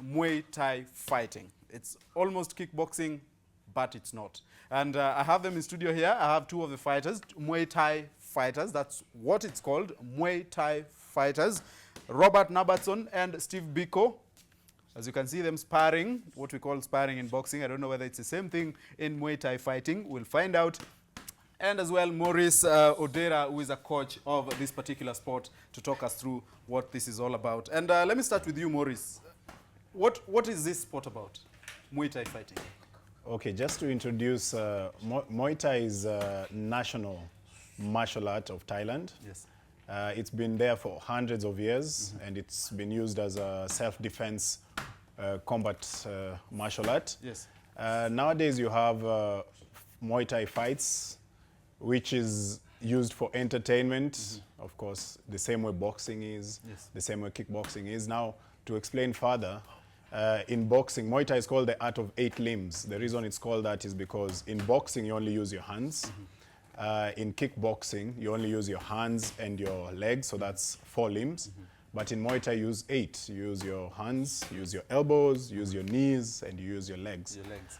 Muay Thai fighting. It's almost kickboxing, but it's not. And I have them in studio here. I have two of the fighters, Muay Thai fighters. That's what it's called, Muay Thai fighters. Robert Nabertson and Steve Biko. As you can see them sparring, what we call sparring in boxing. I don't know whether it's the same thing in Muay Thai fighting. We'll find out. And as well, Maurice Odera, who is a coach of this particular sport, to talk us through what this is all about. And let me start with you, Maurice. What is this sport about, Muay Thai fighting? Okay, just to introduce, Muay Thai is a national martial art of Thailand. Yes. It's been there for hundreds of years, and it's been used as a self-defense combat martial art. Yes. Nowadays, you have Muay Thai fights, which is used for entertainment. Of course, the same way boxing is, the same way kickboxing is. Now, to explain further, in boxing, Muay Thai is called the art of 8 limbs. The reason it's called that is because in boxing, you only use your hands. In kickboxing, you only use your hands and your legs, so that's 4 limbs. But in Muay Thai, you use 8. You use your hands, you use your elbows, you use your knees, and you use your legs.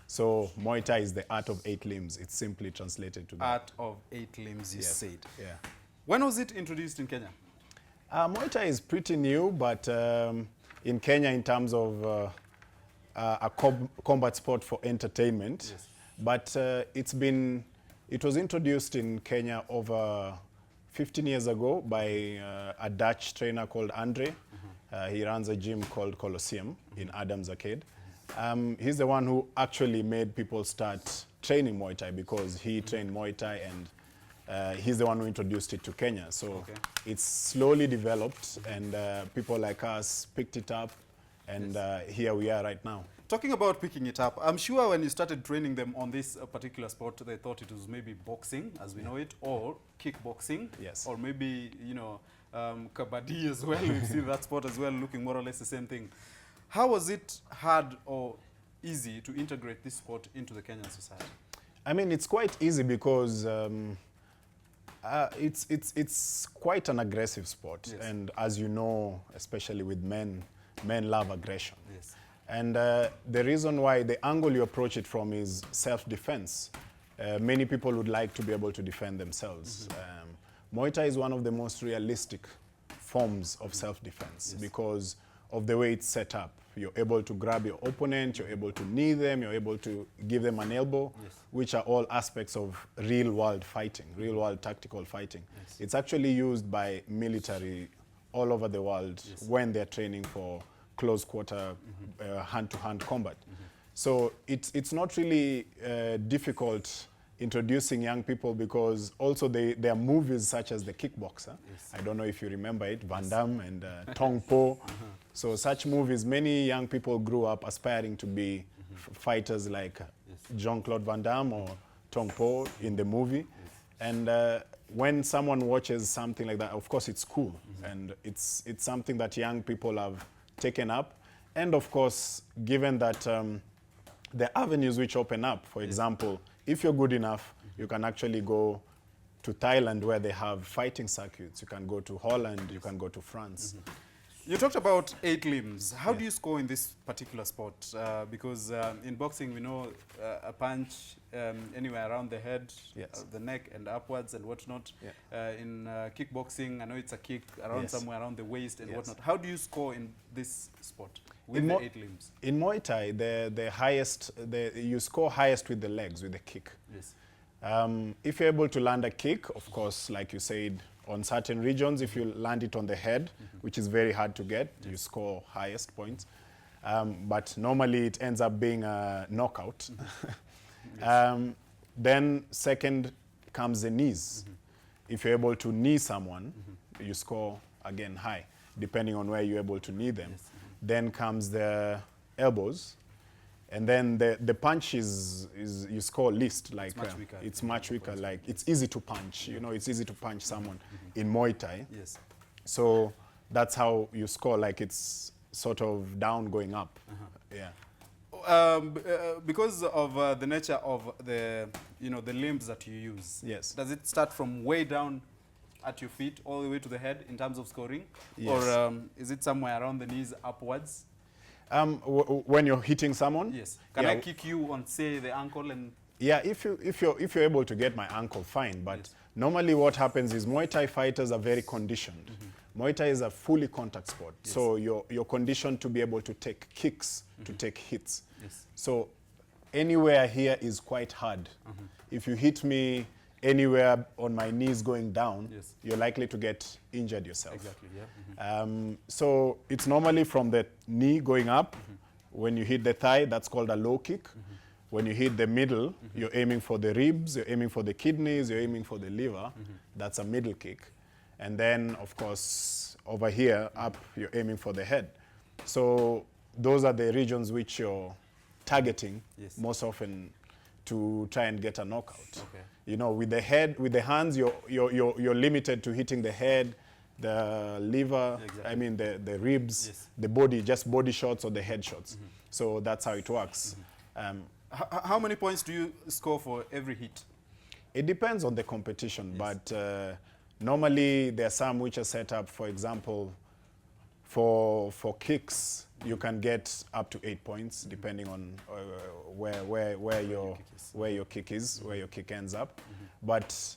So Muay Thai is the art of 8 limbs. It's simply translated to that. Art of 8 limbs, you said. Yeah. When was it introduced in Kenya? Muay Thai is pretty new, but in Kenya, in terms of a combat sport for entertainment, but it was introduced in Kenya over 15 years ago by a Dutch trainer called Andre. He runs a gym called Colosseum in Adams Arcade. He's the one who actually made people start training Muay Thai because he trained Muay Thai, and he's the one who introduced it to Kenya. So it's slowly developed, and people like us picked it up, and here we are right now. Talking about picking it up, I'm sure when you started training them on this particular sport, they thought it was maybe boxing, as we know it, or kickboxing, or maybe, you know, kabaddi as well. We've seen that sport as well, looking more or less the same thing. How was it hard or easy to integrate this sport into the Kenyan society? I mean, it's quite easy because it's quite an aggressive sport, and as you know, especially with men love aggression. And the reason why, the angle you approach it from is self-defense. Many people would like to be able to defend themselves. Muay Thai is one of the most realistic forms of self-defense because of the way it's set up. You're able to grab your opponent, you're able to knee them, you're able to give them an elbow, which are all aspects of real-world fighting, real-world tactical fighting. It's actually used by military all over the world when they're training for close quarter hand-to-hand combat. So it's not really difficult introducing young people because also there are movies such as The Kickboxer. I don't know if you remember it, Van Damme and Tong Po. So such movies, many young people grew up aspiring to be fighters like Jean-Claude Van Damme or Tong Po in the movie. And when someone watches something like that, of course it's cool. And it's something that young people have taken up, and of course, given that the avenues which open up, for example, if you're good enough, you can actually go to Thailand where they have fighting circuits. You can go to Holland, you can go to France. You talked about 8 limbs. How do you score in this particular sport? Because in boxing, we know a punch anywhere around the head, the neck and upwards and whatnot. In kickboxing, I know it's a kick around somewhere around the waist and whatnot. How do you score in this sport with the 8 limbs? In Muay Thai, you score highest with the legs, with the kick. If you're able to land a kick, of course, like you said, on certain regions, if you land it on the head, which is very hard to get, you score highest points. But normally it ends up being a knockout. Then second comes the knees. If you're able to knee someone, you score again high, depending on where you're able to knee them. Then comes the elbows. And then the punch is you score least, like it's much weaker. Like it's easy to punch, you know, it's easy to punch someone in Muay Thai. So that's how you score, like it's sort of down going up. Because of the nature of the limbs that you use. Does it start from way down at your feet all the way to the head in terms of scoring, or is it somewhere around the knees upwards? When you're hitting someone? Yes. Can I kick you on, say, the ankle and... Yeah, if you're able to get my ankle, fine. But normally what happens is Muay Thai fighters are very conditioned. Muay Thai is a fully contact sport. Yes. So you're conditioned to be able to take kicks, to take hits. Yes. So anywhere here is quite hard. If you hit me anywhere on my knees going down, you're likely to get injured yourself. Exactly, yeah. So it's normally from the knee going up. When you hit the thigh, that's called a low kick. When you hit the middle, you're aiming for the ribs, you're aiming for the kidneys, you're aiming for the liver. That's a middle kick. And then, of course, over here, up, you're aiming for the head. So those are the regions which you're targeting most often to try and get a knockout. Okay. You know, with the head, with the hands, you're limited to hitting the head, the liver, I mean the ribs, the body, just body shots or the head shots. So that's how it works. How many points do you score for every hit? It depends on the competition, but normally there are some which are set up, for example, for kicks, you can get up to 8 points, depending on where your kick is, where your kick ends up. But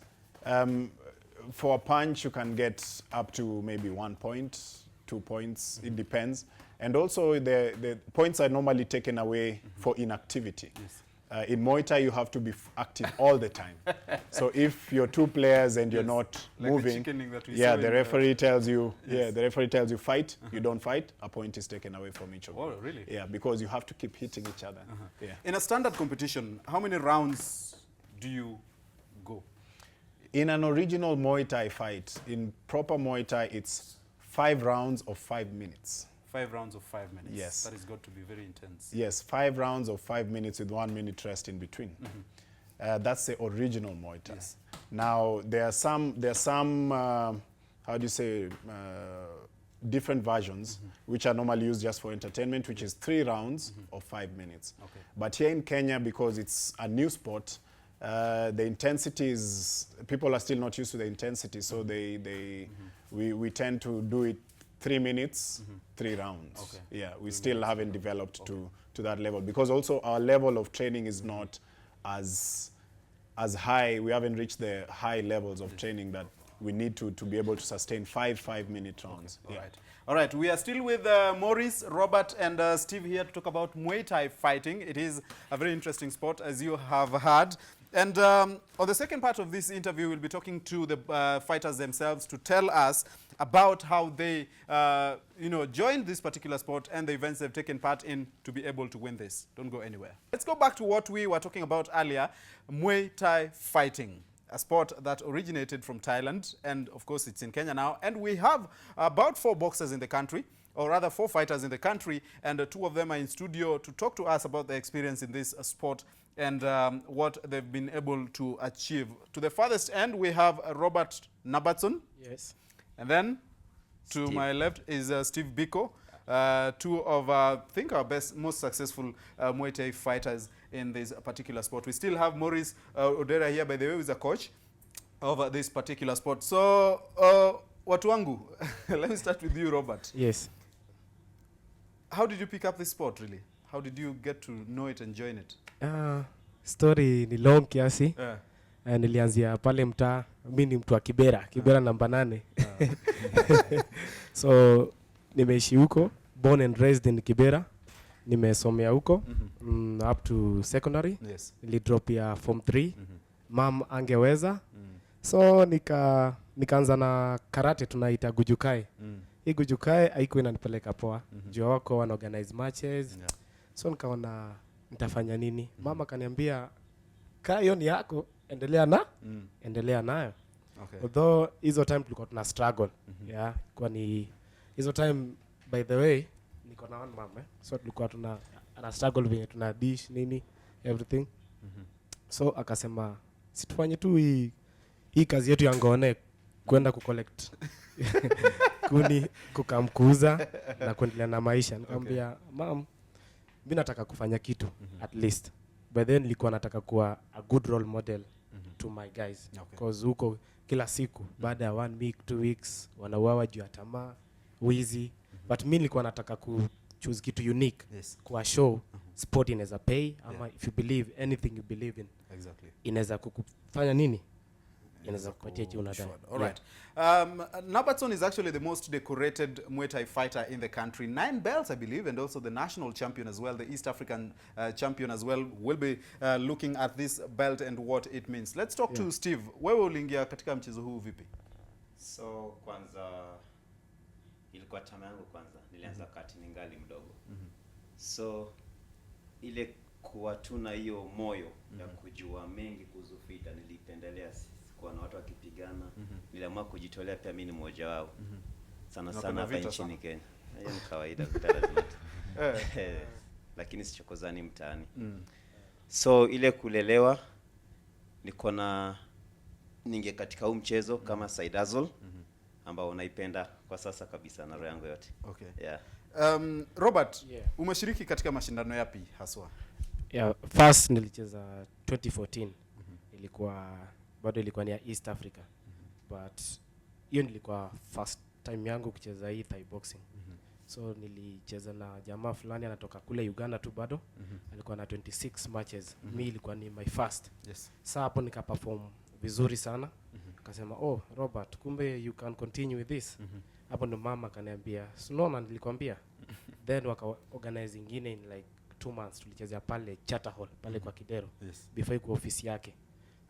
for a punch, you can get up to maybe 1 point, 2 points. It depends. And also, the points are normally taken away for inactivity. In Muay Thai, you have to be active all the time. So if you're two players and you're not moving, the referee tells you, the referee tells you fight, you don't fight, a point is taken away from each of you. Oh, really? Yeah, because you have to keep hitting each other. In a standard competition, how many rounds do you go? In an original Muay Thai fight, in proper Muay Thai, it's 5 rounds of 5 minutes. 5 rounds of 5 minutes. Yes. That has got to be very intense. Yes, 5 rounds of 5 minutes with 1 minute rest in between. That's the original Muay Thai. Yes. Now there are some how do you say, different versions which are normally used just for entertainment, which is 3 rounds of 5 minutes. Okay. But here in Kenya, because it's a new sport, the intensity is, people are still not used to the intensity, so we tend to do it 3 minutes, 3 rounds. Okay. Yeah, we still haven't developed to that level, because also our level of training is not as high. We haven't reached the high levels of training that we need to be able to sustain 5 minute rounds. Okay. All right. We are still with Maurice, Robert, and Steve here to talk about Muay Thai fighting. It is a very interesting sport, as you have heard. And on the second part of this interview, we'll be talking to the fighters themselves to tell us about how they, joined this particular sport and the events they've taken part in to be able to win this. Don't go anywhere. Let's go back to what we were talking about earlier, Muay Thai fighting, a sport that originated from Thailand, and of course it's in Kenya now. And we have about 4 boxers in the country, or rather 4 fighters in the country, and 2 of them are in studio to talk to us about their experience in this sport and what they've been able to achieve. To the farthest end, we have Robert Nabertson. Yes. And then to my left is Steve Biko, 2 of, I think, our most successful Muay Thai fighters in this particular sport. We still have Maurice Odera here, by the way, who is a coach of this particular sport. So, watu wangu, let me start with you, Robert. Yes. How did you pick up this sport, really? How did you get to know it and join it? Story ni long kiasi. Nilianzia pale mtaa, mimi ni mtu wa Kibera namba 8. So nimeishi huko, born and raised in Kibera. Nimesomea huko up to secondary. Yes. Nilidrop ya form 3. Mom angeweza. So nikaanza na karate tunaita gujukai. Hii gujukai haikuwa inanipeleka poa. Juu wako wana organize matches. So nikaona nitafanya nini? Mama kaniambia kaa hiyo ni yako, endelea nayo. Okay. Although hizo time tulikuwa tuna struggle. Yeah, kwa ni hizo time, by the way, niko na one mom, so tulikuwa tuna struggle vile tuna dish nini everything. So akasema situfanye tu hii kazi yetu ya ngone, kwenda kucollect kuni kukamkuza na kuendelea na maisha. Nikamwambia mom, mimi nataka kufanya kitu at least. By then nilikuwa nataka kuwa a good role model to my guys. Because huko kila siku baada ya 1 week 2 weeks wanauawa juu ya tamaa, wizi. But mimi nilikuwa nataka choose kitu unique Yes. kwa show sport inaweza pay ama if you believe anything you believe in Exactly. inaweza kukufanya nini inaweza kupatia kitu unadai. All right. Nabertson is actually the most decorated Muay Thai fighter in the country. 9 belts, I believe, and also the national champion as well, the East African champion as well. We'll be looking at this belt and what it means. Let's talk to Steve. Wewe uliingia katika mchezo huu vipi? So kwanza ilikuwa tamu yangu kwanza. Nilianza kati ningali mdogo. So ile kuwa tuna hiyo moyo ya kujua mengi kuhusu vita nilipendelea kwa na watu wakipigana. Niliamua kujitolea pia mimi ni mmoja wao. Sana sana hapa nchini Kenya. Hiyo ni kawaida vita. Lakini sichokozani mtaani. So ile kulelewa niko na ninge katika huu mchezo kama side hustle ambao unaipenda kwa sasa kabisa na roho yangu yote. Okay. Yeah. Robert, umeshiriki katika mashindano yapi haswa? Yeah, first nilicheza 2014. Ilikuwa ni ya East Africa. But hiyo nilikuwa first time yangu kucheza hii Thai boxing. So nilicheza na jamaa fulani anatoka kule Uganda tu bado. Alikuwa na 26 matches. Mimi ilikuwa ni my first. Yes. Sasa hapo nikaperform vizuri sana. Akasema, "Oh, Robert, kumbe you can continue with this." Hapo ndo mama akaniambia, "Unaona nilikwambia." Then waka organize ingine in like 2 months tulicheza pale Charter Hall pale kwa Kidero. Yes. Before iko ofisi yake.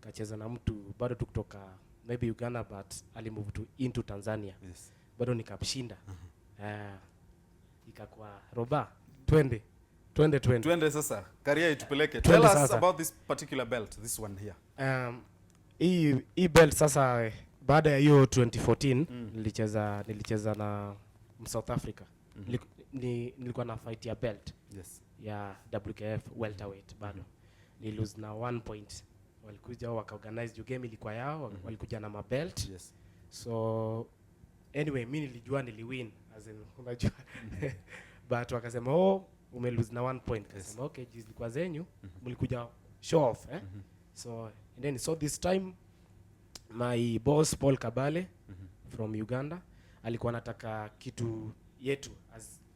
Kacheza na mtu bado tu kutoka maybe Uganda but alimove into Tanzania. Yes. Bado nikamshinda. Ikakuwa Roba 20 sasa. Career itupeleke. Twende Tell us sasa. about this particular belt, this one here. Hii belt sasa baada ya hiyo 2014 nilicheza na South Africa. Nilikuwa na fight ya belt. Yes. Ya WKF welterweight bado. Nilose na 1 point. Walikuja wakaorganize game ilikuwa yao, walikuja na mabelt. Yes. So anyway mimi nilijua niliwin as in unajua. But wakasema, "Oh, umelose na 1 point." Kasema, "Okay, zilikuwa zenyu, mlikuja show off." So and then this time my boss Paul Kabale from Uganda alikuwa anataka kitu yetu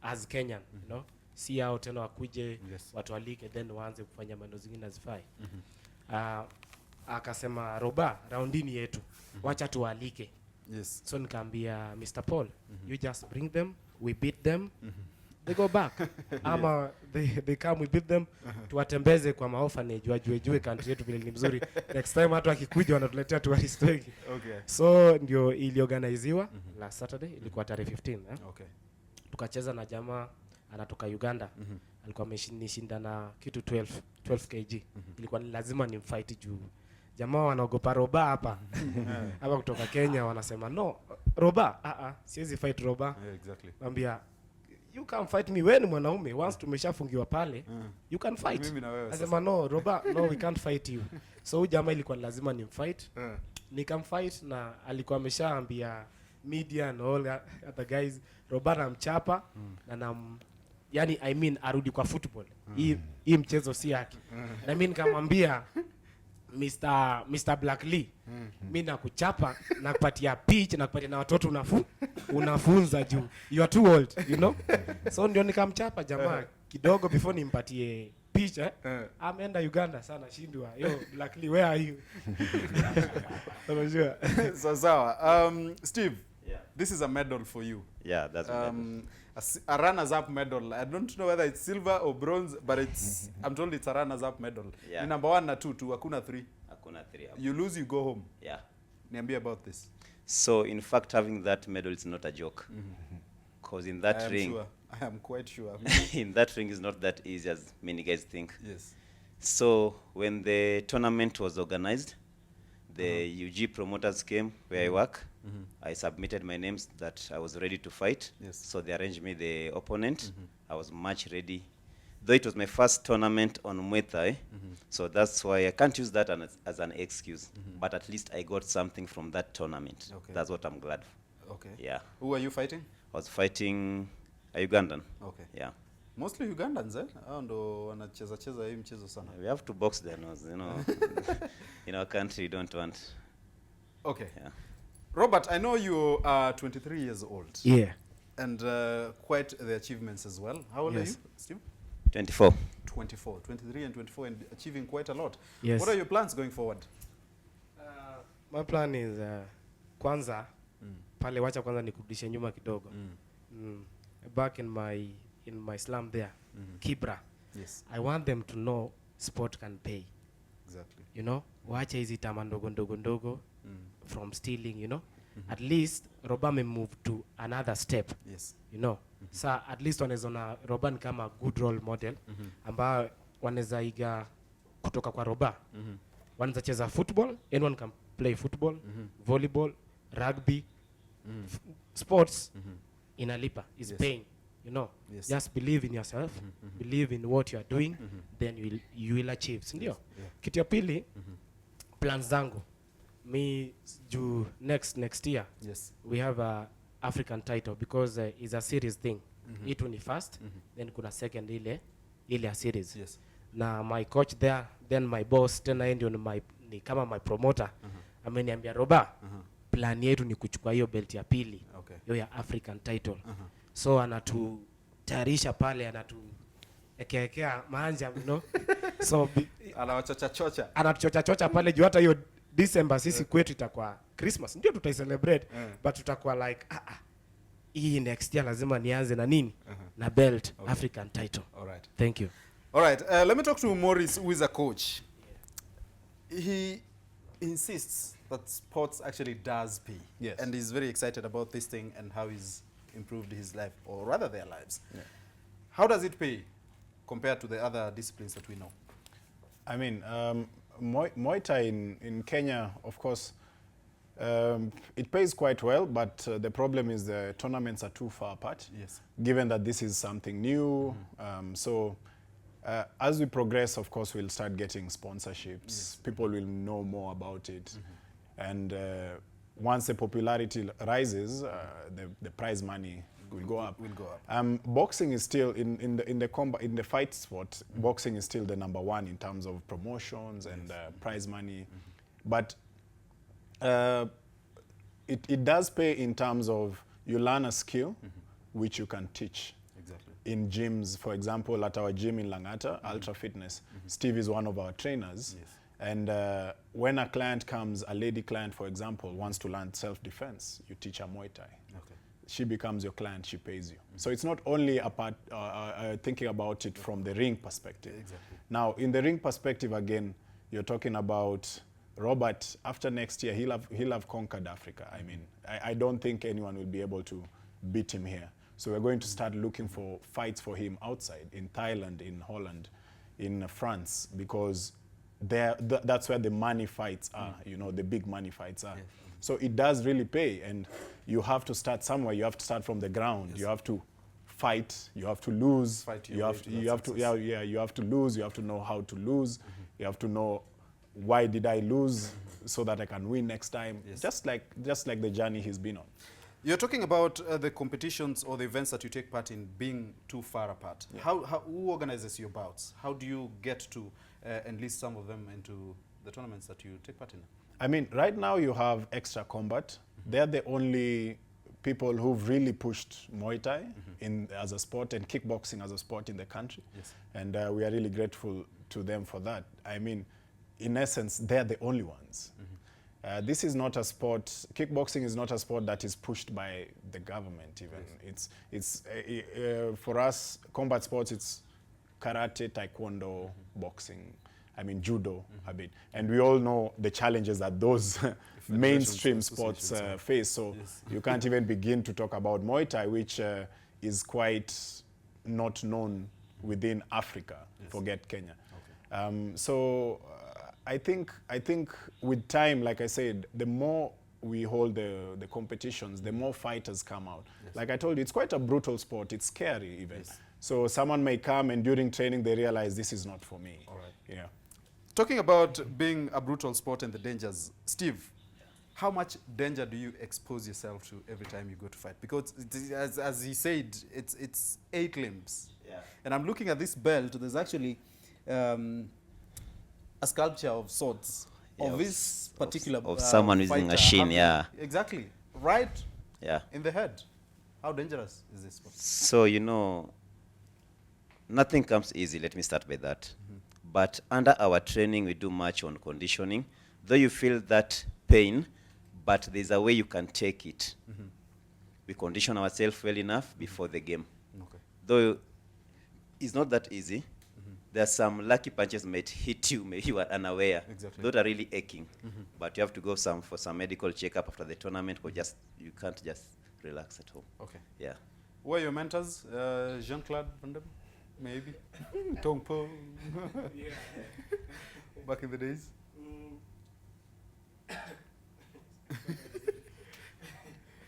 as Kenyan, you know. Si hao tena wakuje watu walike then waanze kufanya maneno zingine azifai. Akasema, "Roba, roundini yetu. Wacha tualike." Yes. So nikaambia Mr. Paul, "You just bring them, we beat them." They go back. Ama they come, we beat them. Tuwatembeze kwa maorphanage wajue country yetu vile ni mzuri. Next time watu wakikuja wanatuletea tourist wengi. Okay. So ndio iliorganiziwa last Saturday, ilikuwa tarehe 15. Okay. Tukacheza na jamaa anatoka Uganda. Alikuwa ameshinda na kitu 12 kg. Ilikuwa lazima nimfight juu jamaa wanaogopa Roba hapa. Hapa kutoka Kenya wanasema, "No, Roba, siwezi fight Roba." Yeah, exactly. Naambia, "You can fight me, wewe ni mwanaume. Once tumeshafungiwa pale, you can fight." Mimi na wewe Nasema, "No, Roba, no, we can't fight you." So huyu jamaa ilikuwa lazima nimfight. Nikamfight na alikuwa ameshaambia media and all other guys, Roba namchapa na yani I mean arudi kwa football. Hii mchezo si yake. Na mimi nikamwambia Mr. Blackley, mimi nakuchapa na kupatia pitch na kupatia na watoto unafunza juu you are too old, you know. So ndio nikamchapa jamaa kidogo before nimpatie pitch. Ameenda Uganda sana shindwa. Yo Blackley, where are you? Unajua. Sawa. Steve, Yeah. this is a medal for you. Yeah, that's A runners-up medal. I don't know whether it's silver or bronze, but it's I'm told it's a runners-up medal. Yeah. Ni number 1 na 2 tu, hakuna 3. hakuna 3 hapo. You lose, you go home. Yeah. Niambie about this. So in fact having that medal is not a joke. Because in that ring, I am quite sure. in that ring is not that easy as many guys think. Yes. So when the tournament was organized, the UG promoters came where I work. I submitted my names that I was ready to fight. Yes. So they arranged me the opponent. I was much ready. Though it was my first tournament on Muay Thai, so that's why I can't use that as an excuse. But at least I got something from that tournament. Okay. That's what I'm glad for. Okay. Yeah. Who are you fighting? I was fighting a Ugandan. Okay. Yeah. Mostly Ugandans, eh? Hao ndo wanacheza hii mchezo sana. We have to box their nose, you know. In our country, we don't want. Okay. Yeah. Robert, I know you are 23 years old. Yeah. and quite the achievements as well. How old are you, Steve? 24. 24, 23 and 24, and achieving quite a lot. Yes. What are your plans going forward? My plan is kwanza pale wacha kwanza nikurudishe nyuma kidogo. Back in my slum there, Kibra. Yes. I want them to know sport can pay. Exactly. You know, wacha hizi tama ndogo from stealing, you know. At least Roba may move to another step. Yes. You know. Sa at least wanaweza Roba ni kama good role model ambao wanaweza iga kutoka kwa Roba. Wanaweza cheza football, anyone can play football, volleyball, rugby, sports inalipa is paying, you know. Yes. Just believe in yourself, believe in what you are doing, then you will achieve, sindio? Yeah. Kitu ya pili, plans zangu me do next year. Yes. We have a African title because it's a series thing. It one first, then kuna second ile a series. Yes. Na my coach there, then my boss, tena yeye ndio ni kama my promoter. Ameniambia Roba, plan yetu ni kuchukua hiyo belt ya pili. Okay. Hiyo ya African title. So anatutayarisha pale, ekea maanja, you know. So anatuchocha pale juu hata hiyo December sisi kwetu itakuwa Christmas. Ndio tutai-celebrate, but tutakuwa like hii next year lazima nianze na nini? Na belt, African title. All right. Thank you. All right. Let me talk to Maurice, who is a coach. He insists that sports actually does pay. Yes. And he's very excited about this thing and how he's improved his life, or rather their lives. Yeah. How does it pay compared to the other disciplines that we know? I mean, Muay Thai in Kenya, of course, it pays quite well, but the problem is the tournaments are too far apart. Yes. Given that this is something new, so as we progress, of course, we'll start getting sponsorships. Yes. People will know more about it, and once the popularity rises, the prize money will go up. Boxing is still in the fight sport. Boxing is still the #1 in terms of promotions and prize money, but it does pay in terms of you learn a skill which you can teach. Exactly. In gyms, for example, at our gym in Langata, Ultra Fitness, Steve is one of our trainers. Yes. And when a client comes, a lady client, for example, wants to learn self-defense, you teach her Muay Thai. Okay. She becomes your client, she pays you. So it's not only about thinking about it from the ring perspective. Exactly. Now, in the ring perspective, again, you're talking about Robert. After next year, he'll have conquered Africa. I mean, I don't think anyone will be able to beat him here. So we're going to start looking for fights for him outside, in Thailand, in Holland, in France, because that's where the money fights are, you know, the big money fights are. Yes. So it does really pay, and you have to start somewhere. You have to start from the ground. Yes. You have to fight. You have to lose. You have to lose. You have to know how to lose. You have to know why did I lose so that I can win next time. Yes. Just like the journey he's been on. You're talking about the competitions or the events that you take part in being too far apart. Yeah. Who organizes your bouts? How do you get to enlist some of them into the tournaments that you take part in? I mean, right now you have Xtra Kombat. They're the only people who've really pushed Muay Thai as a sport and kickboxing as a sport in the country. Yes. And we are really grateful to them for that. I mean, in essence, they're the only ones. This is not a sport, kickboxing is not a sport that is pushed by the government even. Yes. It's for us, combat sports, it's karate, taekwondo, boxing, I mean judo a bit. And we all know the challenges that those mainstream sports face. So you can't even begin to talk about Muay Thai, which is quite not known within Africa, forget Kenya. Okay. I think with time, like I said, the more we hold the competitions, the more fighters come out. Yes. Like I told you, it's quite a brutal sport. It's scary even. Yes. So someone may come and during training they realize this is not for me. All right. Yeah. Talking about being a brutal sport and the dangers, Steve, how much danger do you expose yourself to every time you go to fight? Because as he said, it's 8 limbs. Yeah. And I'm looking at this belt. There's actually a sculpture of sorts of this particular of someone using a machine, exactly, right in the head. How dangerous is this sport? So, you know, nothing comes easy. Let me start by that. But under our training, we do much on conditioning. Though you feel that pain, but there's a way you can take it. We condition ourselves well enough before the game. Okay. Though it's not that easy. There are some lucky punches might hit you, maybe you are unaware. Exactly. Those are really aching. But you have to go for some medical checkup after the tournament, or you can't just relax at home. Okay. Yeah. Who are your mentors? Jean-Claude Van Damme? Maybe? Tong Po? Back in the days?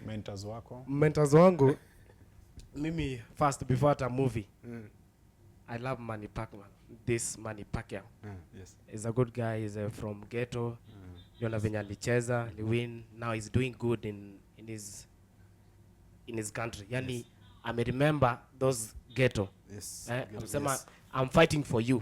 Mentors wako? Mentors wangu, mimi first before hata movie, I love Manny Pacquiao. This Manny Pacquiao. Yes. He's a good guy. He's from ghetto. Yona venye alicheza, win. Now he's doing good in his country. Yani, I may remember those ghetto. Yes. I'm saying, I'm fighting for you,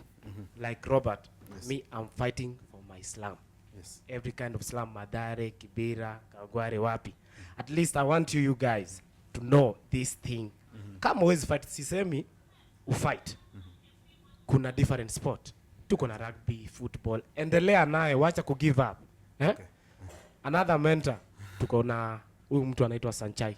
like Robert. Me, I'm fighting for my slum. Yes. Every kind of slum, Madare, Kibera, Kagware, Wapi. At least I want you guys to know this thing. Kama always fight, sisemi, fight. Kuna different sport. Tuko na rugby, football. Endelea naye, wacha ku give up. Eh? Okay. Another mentor, tuko na huyu mtu anaitwa Sanchai.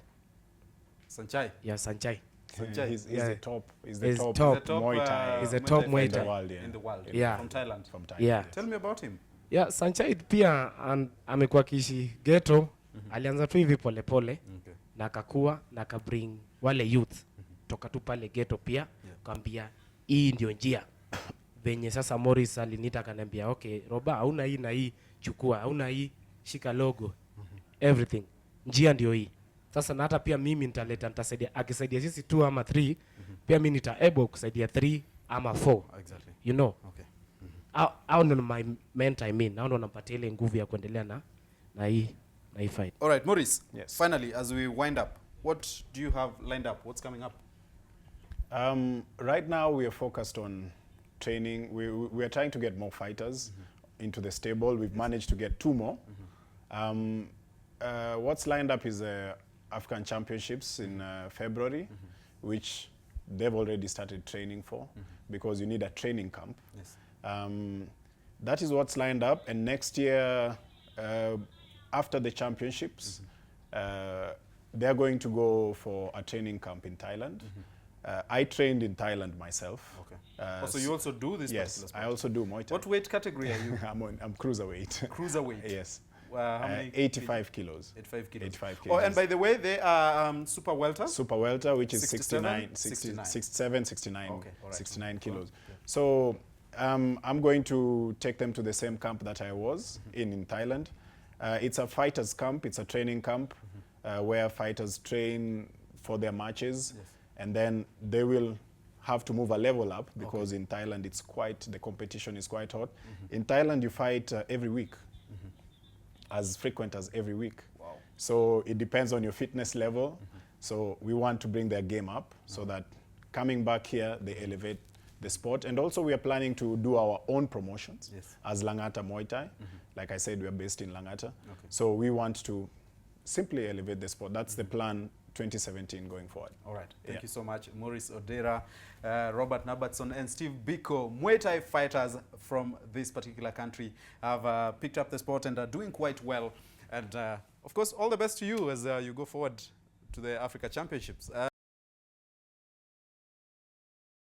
Sanchai? Yeah, Sanchai. Sanchai. He's Yeah. the top. He's He's the top, top. Muay Thai. He's the top Muay in the Thai. world, yeah. In the world. Yeah. From Thailand. From Thailand. Yeah. Tell me about him. Yeah, Sanchai pia amekuwa kishi ghetto. Alianza tu hivi pole pole. Okay. Na akakua na akabring wale youth toka tu pale ghetto pia kaambia hii ndio njia. Venye sasa Morris alinita akaniambia okay, Roba hauna hii na hii chukua, hauna hii shika logo. Everything. Njia ndio hii. Sasa na hata pia mimi nitasaidia akisaidia sisi 2 ama 3, pia mimi able kusaidia 3 ama 4. Exactly. You know. Okay. Au ndo my mentor I mean. Au ndo nampatia ile nguvu ya kuendelea na hii fight. All right, Maurice. Yes. Finally, as we wind up, what do you have lined up? What's coming up? Right now, we are focused on training. We are trying to get more fighters into the stable. We've managed to get 2 more. What's lined up is the African Championships in February, which they've already started training for, because you need a training camp. Yes. That is what's lined up. And next year, after the championships, they're going to go for a training camp in Thailand. I trained in Thailand myself. Okay. So you also do this? Yes, particular sport? I also do Muay Thai. What weight category are you? I'm cruiserweight. Cruiserweight. Yes. How many? 85 kilos. 85 kilos. 85 Oh, kilos. and by the way, they are super welter. Super welter, which is 67, 67, 69, Okay, all right. 69 kilos. So I'm going to take them to the same camp that I was in Thailand. It's a fighters camp. It's a training camp where fighters train for their matches, and then they will have to move a level up, because in Thailand the competition is quite hot. In Thailand, you fight every week, as frequent as every week. Wow. So it depends on your fitness level. So we want to bring their game up so that coming back here, they elevate the sport. And also we are planning to do our own promotions as Langata Muay Thai. Like I said, we are based in Langata. So we want to simply elevate the sport. That's the plan 2017 going forward. All right. Thank you so much, Maurice Odera, Robert Nabertson, and Steve Biko, Muay Thai fighters from this particular country, have picked up the sport and are doing quite well. And of course, all the best to you as you go forward to the Africa Championships.